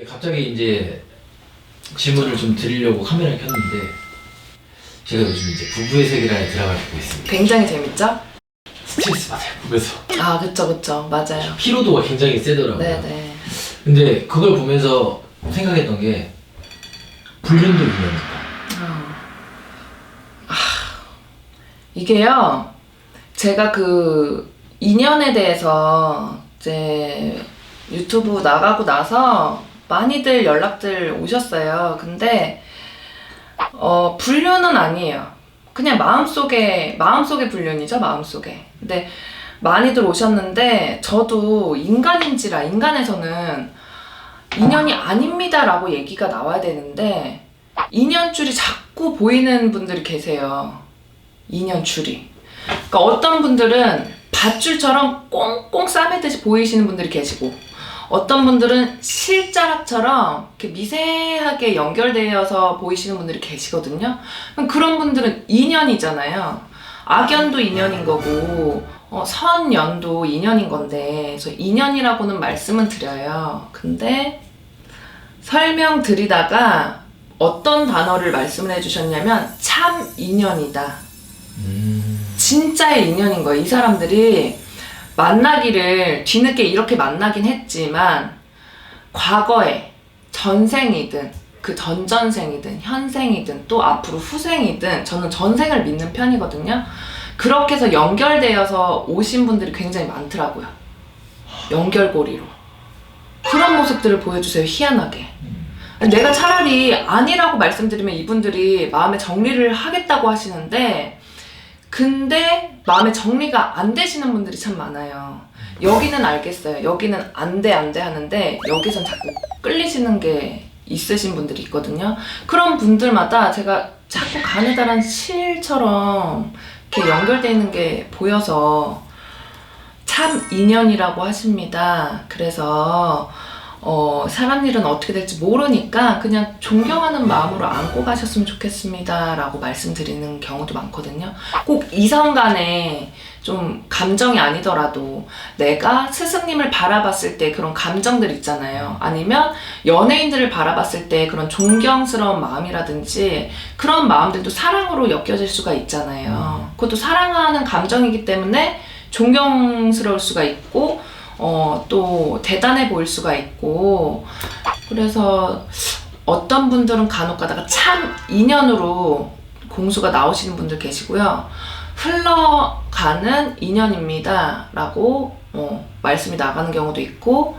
갑자기 이제 질문을 좀 드리려고 카메라를 켰는데 제가 요즘 이제 부부의 세계라는 드라마를 보고 있습니다. 굉장히 재밌죠? 스트레스 받아요 보면서. 아 그쵸 맞아요. 피로도가 굉장히 세더라고요. 네네. 근데 그걸 보면서 생각했던 게 불륜도 유명하다. 이게요, 제가 그 인연에 대해서 이제 유튜브 나가고 나서 많이들 연락들 오셨어요. 근데 불륜은 아니에요. 그냥 마음속에 불륜이죠, 마음속에. 근데 많이들 오셨는데 저도 인간인지라, 인간에서는 인연이 아닙니다 라고 얘기가 나와야 되는데 인연줄이 자꾸 보이는 분들이 계세요. 인연줄이. 그러니까 어떤 분들은 밧줄처럼 꽁꽁 싸매듯이 보이시는 분들이 계시고, 어떤 분들은 실자락처럼 이렇게 미세하게 연결되어서 보이시는 분들이 계시거든요. 그럼 그런 분들은 인연이잖아요. 악연도 인연인 거고 선연도 인연인 건데, 그래서 인연이라고는 말씀은 드려요. 근데 설명드리다가 어떤 단어를 말씀을 해주셨냐면 참 인연이다. 진짜의 인연인 거예요. 이 사람들이 만나기를 뒤늦게 이렇게 만나긴 했지만 과거에 전생이든 그 전전생이든 현생이든 또 앞으로 후생이든, 저는 전생을 믿는 편이거든요. 그렇게 해서 연결되어서 오신 분들이 굉장히 많더라고요. 연결고리로. 그런 모습들을 보여주세요. 희한하게. 내가 차라리 아니라고 말씀드리면 이분들이 마음의 정리를 하겠다고 하시는데, 근데 마음의 정리가 안 되시는 분들이 참 많아요. 여기는 알겠어요. 여기는 안 돼 하는데 여기선 자꾸 끌리시는 게 있으신 분들이 있거든요. 그런 분들마다 제가 자꾸 가느다란 실처럼 이렇게 연결되어 있는 게 보여서 참 인연이라고 하십니다. 그래서 사람 일은 어떻게 될지 모르니까 그냥 존경하는 마음으로 안고 가셨으면 좋겠습니다 라고 말씀드리는 경우도 많거든요. 꼭 이성 간에 좀 감정이 아니더라도 내가 스승님을 바라봤을 때 그런 감정들 있잖아요. 아니면 연예인들을 바라봤을 때 그런 존경스러운 마음이라든지 그런 마음들도 사랑으로 엮여질 수가 있잖아요. 그것도 사랑하는 감정이기 때문에 존경스러울 수가 있고 또 대단해 보일 수가 있고, 그래서 어떤 분들은 간혹 가다가 참 인연으로 공수가 나오시는 분들 계시고요. 흘러가는 인연입니다 라고 말씀이 나가는 경우도 있고,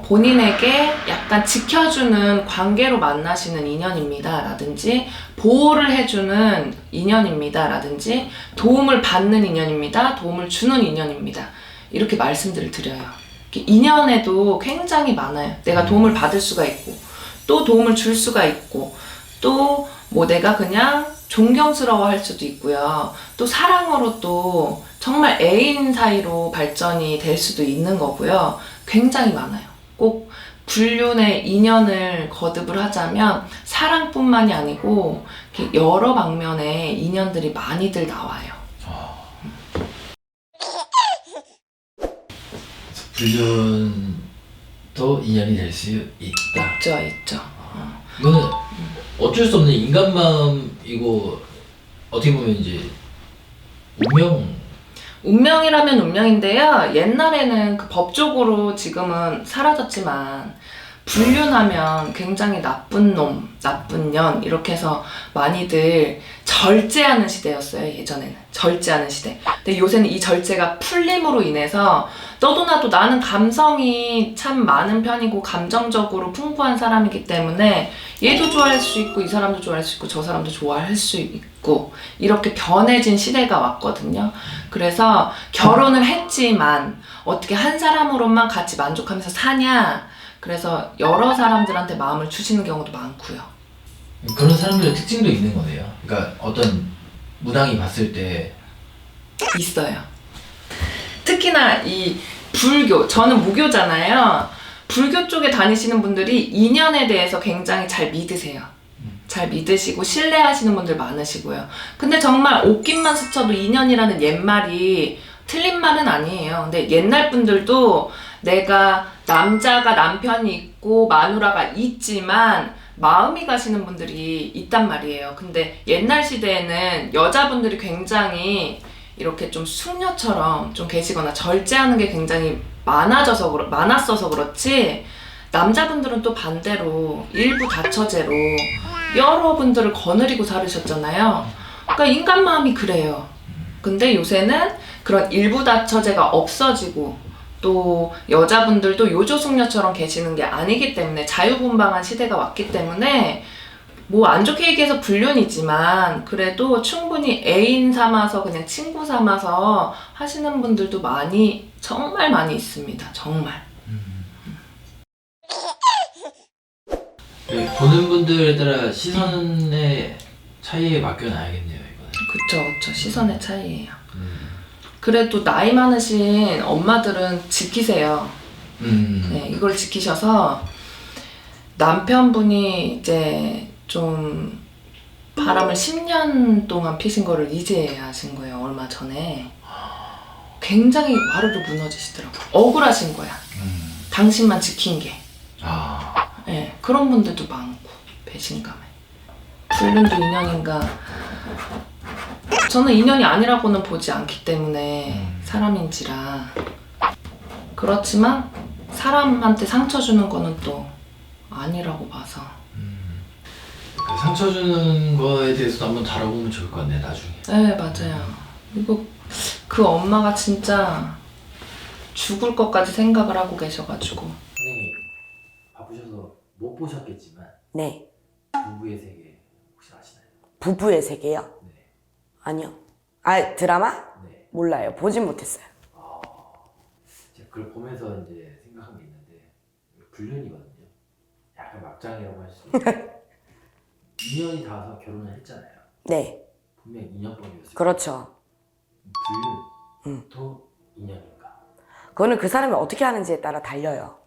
본인에게 약간 지켜주는 관계로 만나시는 인연입니다 라든지, 보호를 해주는 인연입니다 라든지, 도움을 받는 인연입니다, 도움을 주는 인연입니다, 이렇게 말씀들을 드려요. 인연에도 굉장히 많아요. 내가 도움을 받을 수가 있고, 또 도움을 줄 수가 있고, 또 뭐 내가 그냥 존경스러워 할 수도 있고요. 또 사랑으로 또 정말 애인 사이로 발전이 될 수도 있는 거고요. 굉장히 많아요. 꼭 불륜의 인연을 거듭을 하자면 사랑뿐만이 아니고 여러 방면의 인연들이 많이들 나와요. 불륜도 인연이 될 수 있다. 있죠. 이거는 어쩔 수 없는 인간 마음이고, 어떻게 보면 이제 운명이라면 운명인데요. 옛날에는 그 법적으로 지금은 사라졌지만 불륜하면 굉장히 나쁜 놈, 나쁜 년 이렇게 해서 많이들 절제하는 시대였어요. 예전에는 절제하는 시대. 근데 요새는 이 절제가 풀림으로 인해서 너도 나도, 나는 감성이 참 많은 편이고 감정적으로 풍부한 사람이기 때문에 얘도 좋아할 수 있고 이 사람도 좋아할 수 있고 저 사람도 좋아할 수 있고 이렇게 변해진 시대가 왔거든요. 그래서 결혼을 했지만 어떻게 한 사람으로만 같이 만족하면서 사냐, 그래서 여러 사람들한테 마음을 주시는 경우도 많고요. 그런 사람들의 특징도 있는 거네요. 그러니까 어떤 무당이 봤을 때 있어요. 특히나 이 불교, 저는 무교잖아요. 불교 쪽에 다니시는 분들이 인연에 대해서 굉장히 잘 믿으세요. 잘 믿으시고 신뢰하시는 분들 많으시고요. 근데 정말 옷깃만 스쳐도 인연이라는 옛말이 틀린 말은 아니에요. 근데 옛날 분들도 내가 남자가 남편이 있고 있고 마누라가 있지만 마음이 가시는 분들이 있단 말이에요. 근데 옛날 시대에는 여자분들이 굉장히 이렇게 좀 숙녀처럼 좀 계시거나 절제하는 게 굉장히 많았어서 그렇지, 남자분들은 또 반대로 일부 다처제로 여러분들을 거느리고 살으셨잖아요. 그러니까 인간 마음이 그래요. 근데 요새는 그런 일부 다처제가 없어지고 또 여자분들도 요조숙녀처럼 계시는 게 아니기 때문에 자유분방한 시대가 왔기 때문에 뭐 안 좋게 얘기해서 불륜이지만 그래도 충분히 애인 삼아서 그냥 친구 삼아서 하시는 분들도 많이, 정말 많이 있습니다. 정말. 보는 분들에 따라 시선의 차이에 맡겨놔야겠네요, 이거는. 그쵸. 시선의 차이예요. 그래도 나이 많으신 엄마들은 지키세요. 네, 이걸 지키셔서 남편분이 이제 좀 바람을 10년 동안 피신 거를 이제 하신 거예요. 얼마 전에. 굉장히 와르르 무너지시더라고요. 억울하신 거야. 당신만 지킨 게. 네, 그런 분들도 많고, 배신감에. 불륜도 인연인가. 저는 인연이 아니라고는 보지 않기 때문에 사람인지라. 그렇지만 사람한테 상처 주는 거는 또 아니라고 봐서. 그 상처 주는 거에 대해서도 한번 다뤄보면 좋을 것 같네, 나중에. 네, 맞아요. 그리고 그 엄마가 진짜 죽을 것까지 생각을 하고 계셔가지고. 선생님, 바쁘셔서 못 보셨겠지만 네. 부부의 세계 혹시 아시나요? 부부의 세계요? 네. 아니요. 아, 드라마? 네. 몰라요. 보진 못했어요. 제가 그걸 보면서 이제 생각한 게 있는데, 불륜이거든요. 약간 막장이라고 할 수 있어요. 인연이 닿아서 결혼을 했잖아요. 네. 분명 인연법이었어요. 그렇죠. 불륜도 인연인가? 그거는 그 사람이 어떻게 하는지에 따라 달려요.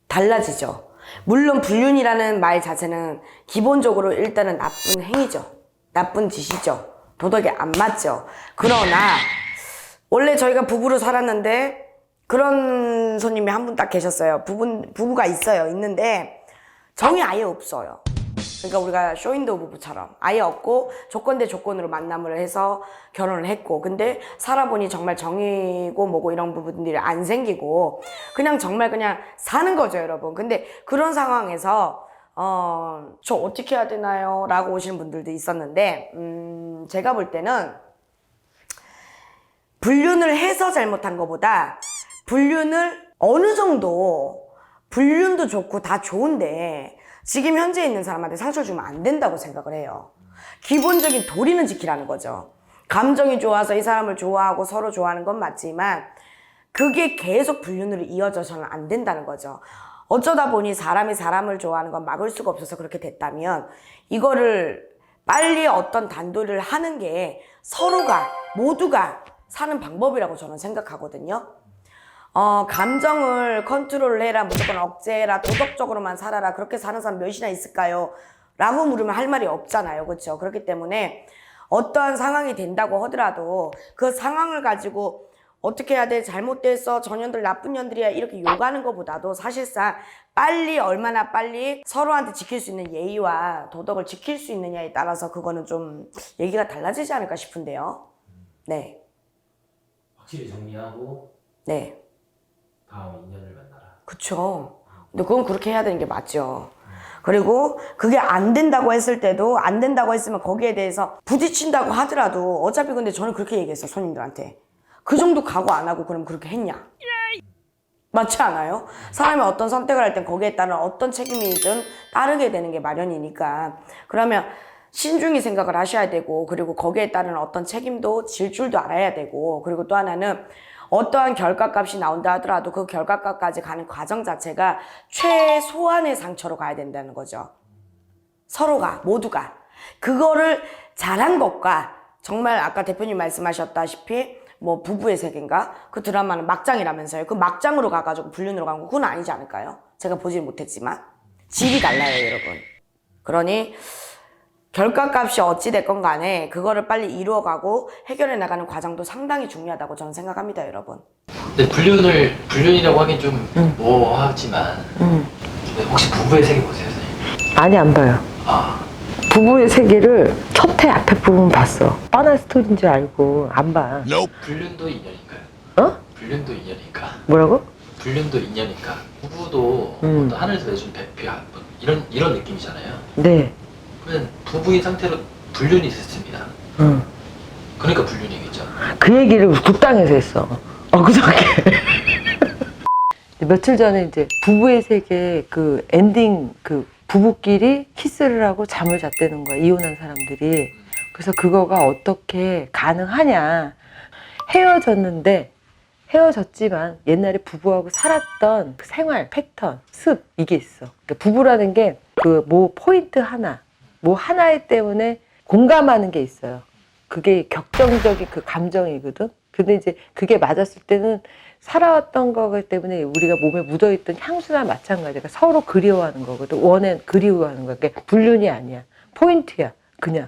달라지죠. 물론 불륜이라는 말 자체는 기본적으로 일단은 나쁜 행위죠. 나쁜 짓이죠. 도덕에 안 맞죠. 그러나 원래 저희가 부부로 살았는데 그런 손님이 한 분 딱 계셨어요. 부부가 있어요. 있는데 정이 아예 없어요. 그러니까 우리가 쇼윈도우 부부처럼 아예 없고 조건 대 조건으로 만남을 해서 결혼을 했고, 근데 살아보니 정말 정이고 뭐고 이런 부분들이 안 생기고 그냥 정말 그냥 사는 거죠, 여러분. 근데 그런 상황에서 저 어떻게 해야 되나요? 라고 오시는 분들도 있었는데 제가 볼 때는 불륜을 해서 잘못한 것보다 불륜을 어느 정도, 불륜도 좋고 다 좋은데 지금 현재 있는 사람한테 상처를 주면 안 된다고 생각을 해요. 기본적인 도리는 지키라는 거죠. 감정이 좋아서 이 사람을 좋아하고 서로 좋아하는 건 맞지만 그게 계속 불륜으로 이어져서는 안 된다는 거죠. 어쩌다 보니 사람이 사람을 좋아하는 건 막을 수가 없어서 그렇게 됐다면 이거를 빨리 어떤 단도리를 하는 게 서로가 모두가 사는 방법이라고 저는 생각하거든요. 감정을 컨트롤을 해라, 무조건 억제해라, 도덕적으로만 살아라, 그렇게 사는 사람 몇이나 있을까요? 라고 물으면 할 말이 없잖아요. 그렇죠? 그렇기 때문에 어떠한 상황이 된다고 하더라도 그 상황을 가지고 어떻게 해야 돼? 잘못됐어. 저 년들 나쁜 년들이야. 이렇게 욕하는 것보다도 사실상 빨리, 얼마나 빨리 서로한테 지킬 수 있는 예의와 도덕을 지킬 수 있느냐에 따라서 그거는 좀 얘기가 달라지지 않을까 싶은데요. 네. 확실히 정리하고 네. 다음 인연을 만나라. 그쵸. 근데 그건 그렇게 해야 되는 게 맞죠. 그리고 그게 안 된다고 했을 때도 안 된다고 했으면 거기에 대해서 부딪힌다고 하더라도 어차피 근데 저는 그렇게 얘기했어요. 손님들한테. 그 정도 각오 안 하고 그럼 그렇게 했냐? 맞지 않아요? 사람이 어떤 선택을 할 땐 거기에 따른 어떤 책임이든 따르게 되는 게 마련이니까. 그러면 신중히 생각을 하셔야 되고, 그리고 거기에 따른 어떤 책임도 질 줄도 알아야 되고, 그리고 또 하나는 어떠한 결과값이 나온다 하더라도 그 결과값까지 가는 과정 자체가 최소한의 상처로 가야 된다는 거죠. 서로가, 모두가. 그거를 잘한 것과 정말 아까 대표님 말씀하셨다시피 뭐 부부의 세계인가? 그 드라마는 막장이라면서요. 그 막장으로 가가지고 불륜으로 간 거 그건 아니지 않을까요? 제가 보지는 못했지만 질이 달라요, 여러분. 그러니 결과값이 어찌됐건 간에 그거를 빨리 이루어가고 해결해 나가는 과정도 상당히 중요하다고 저는 생각합니다, 여러분. 근데 불륜이라고 하긴 좀 뭐하지만 근데 혹시 부부의 세계 보세요, 선생님? 아니, 안 봐요. 아, 부부의 세계를 첫 회 앞에 부분 봤어. 뻔한 스토리인 줄 알고 안 봐. 불륜도 인연인가요? 어? 불륜도 인연인가? 뭐라고? 불륜도 인연인가? 부부도 어떤 하늘에서 내준 배피야 뭐 이런 느낌이잖아요. 네. 그러면 부부인 상태로 불륜이 있었습니다. 응. 그러니까 불륜이겠죠. 그 얘기를 국당에서 했어. 그저께. 며칠 전에 이제 부부의 세계 그 엔딩 그 부부끼리 키스를 하고 잠을 잤다는 거야. 이혼한 사람들이. 그래서 그거가 어떻게 가능하냐. 헤어졌지만 옛날에 부부하고 살았던 그 생활 패턴, 습 이게 있어. 그러니까 부부라는 게 그 뭐 포인트 하나, 뭐 하나에 때문에 공감하는 게 있어요. 그게 격정적인 그 감정이거든. 근데 이제 그게 맞았을 때는 살아왔던 거 때문에 우리가 몸에 묻어있던 향수나 마찬가지가 서로 그리워하는 거거든. 그리워하는 거야. 그러니까 불륜이 아니야. 포인트야. 그냥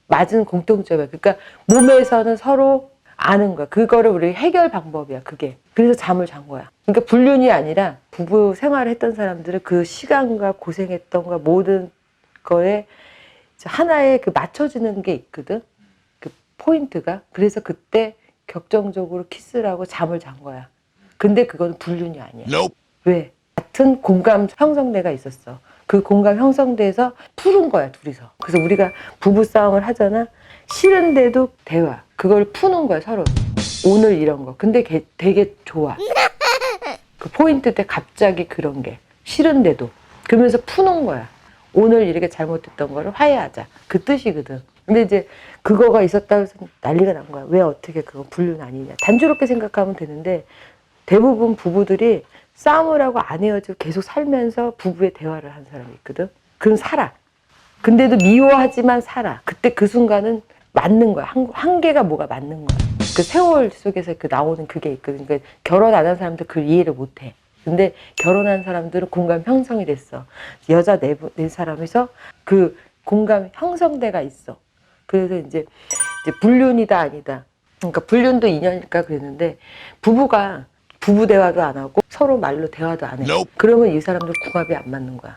맞은 공통점이야. 그러니까 몸에서는 서로 아는 거야. 그거를 우리 해결 방법이야. 그게. 그래서 잠을 잔 거야. 그러니까 불륜이 아니라 부부 생활을 했던 사람들은 그 시간과 고생했던 거 모든 거에 하나의 그 맞춰지는 게 있거든. 그 포인트가. 그래서 그때 격정적으로 키스를 하고 잠을 잔 거야. 근데 그건 불륜이 아니야. 왜? 같은 공감 형성대가 있었어. 그 공감 형성대에서 푸른 거야, 둘이서. 그래서 우리가 부부 싸움을 하잖아. 싫은데도 대화. 그걸 푸는 거야, 서로. 오늘 이런 거. 근데 되게 좋아. 그 포인트 때 갑자기 그런 게. 싫은데도. 그러면서 푸는 거야. 오늘 이렇게 잘못했던 거를 화해하자. 그 뜻이거든. 근데 이제 그거가 있었다고 해서 난리가 난 거야. 왜 어떻게 그건 불륜 아니냐. 단조롭게 생각하면 되는데 대부분 부부들이 싸움을 하고 안 헤어지고 계속 살면서 부부의 대화를 한 사람이 있거든. 그럼 살아. 근데도 미워하지만 살아. 그때 그 순간은 맞는 거야. 한계가 뭐가 맞는 거야. 그 세월 속에서 그 나오는 그게 있거든. 그러니까 결혼 안 한 사람들 그걸 이해를 못 해. 근데 결혼한 사람들은 공감 형성이 됐어. 여자 네 사람에서 그 공감 형성대가 있어. 그래서 이제 불륜이다 아니다. 그러니까 불륜도 인연일까 그랬는데 부부가 부부 대화도 안 하고 서로 말로 대화도 안 해. 그러면 이 사람들 궁합이 안 맞는 거야.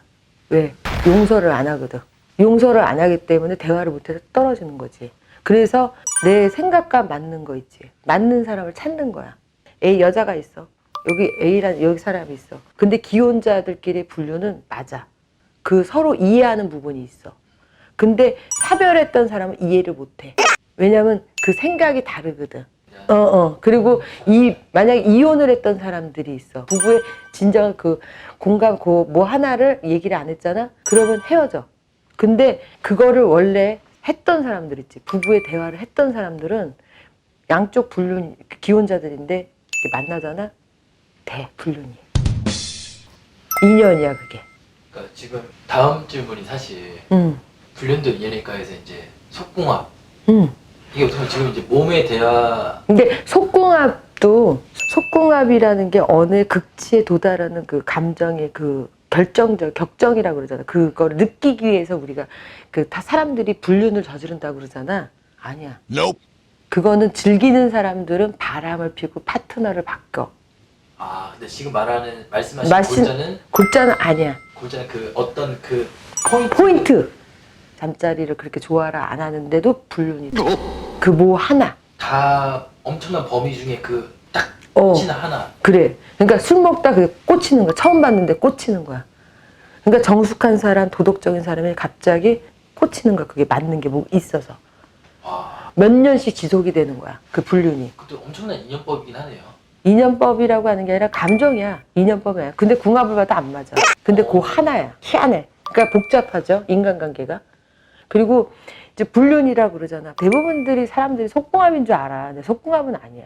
왜? 용서를 안 하거든. 용서를 안 하기 때문에 대화를 못해서 떨어지는 거지. 그래서 내 생각과 맞는 거 있지. 맞는 사람을 찾는 거야. 여자가 있어. 여기 사람이 있어. 근데 기혼자들끼리 불륜은 맞아. 그 서로 이해하는 부분이 있어. 근데 사별했던 사람은 이해를 못 해. 왜냐면 그 생각이 다르거든. 그리고 만약에 이혼을 했던 사람들이 있어. 부부의 진정한 그 공감, 뭐 하나를 얘기를 안 했잖아? 그러면 헤어져. 근데 그거를 원래 했던 사람들 있지. 부부의 대화를 했던 사람들은 양쪽 불륜, 기혼자들인데 만나잖아? 불륜이. 인연이야, 그게. 그러니까 지금 다음 질문이 사실 불륜도 인연일까에서 이제 속궁합. 이게 어떻게 보면 지금 이제 몸의 대화. 근데 속궁합이라는 게 어느 극치에 도달하는 그 감정의 그 격정이라고 그러잖아. 그걸 느끼기 위해서 우리가 다 사람들이 불륜을 저지른다고 그러잖아. 아니야. 그거는 즐기는 사람들은 바람을 피고 파트너를 바꿔. 근데 지금 말씀하신 골자는 아니야. 골자는 그 어떤 그 포인트. 잠자리를 그렇게 좋아라 안 하는데도 불륜이 돼. 그 뭐 하나. 다 엄청난 범위 중에 그 딱 꽂히는 하나. 그래. 그러니까 술 먹다 그게 꽂히는 거야. 처음 봤는데 꽂히는 거야. 그러니까 정숙한 사람, 도덕적인 사람이 갑자기 꽂히는 거야. 그게 맞는 게 뭐 있어서. 몇 년씩 지속이 되는 거야. 그 불륜이. 그것도 엄청난 인연법이긴 하네요. 인연법이라고 하는 게 아니라 감정이야. 인연법이 아니야. 근데 궁합을 봐도 안 맞아. 근데 그 하나야. 희한해. 그러니까 복잡하죠. 인간관계가. 그리고 이제 불륜이라고 그러잖아. 대부분들이 사람들이 속궁합인 줄 알아. 근데 속궁합은 아니야.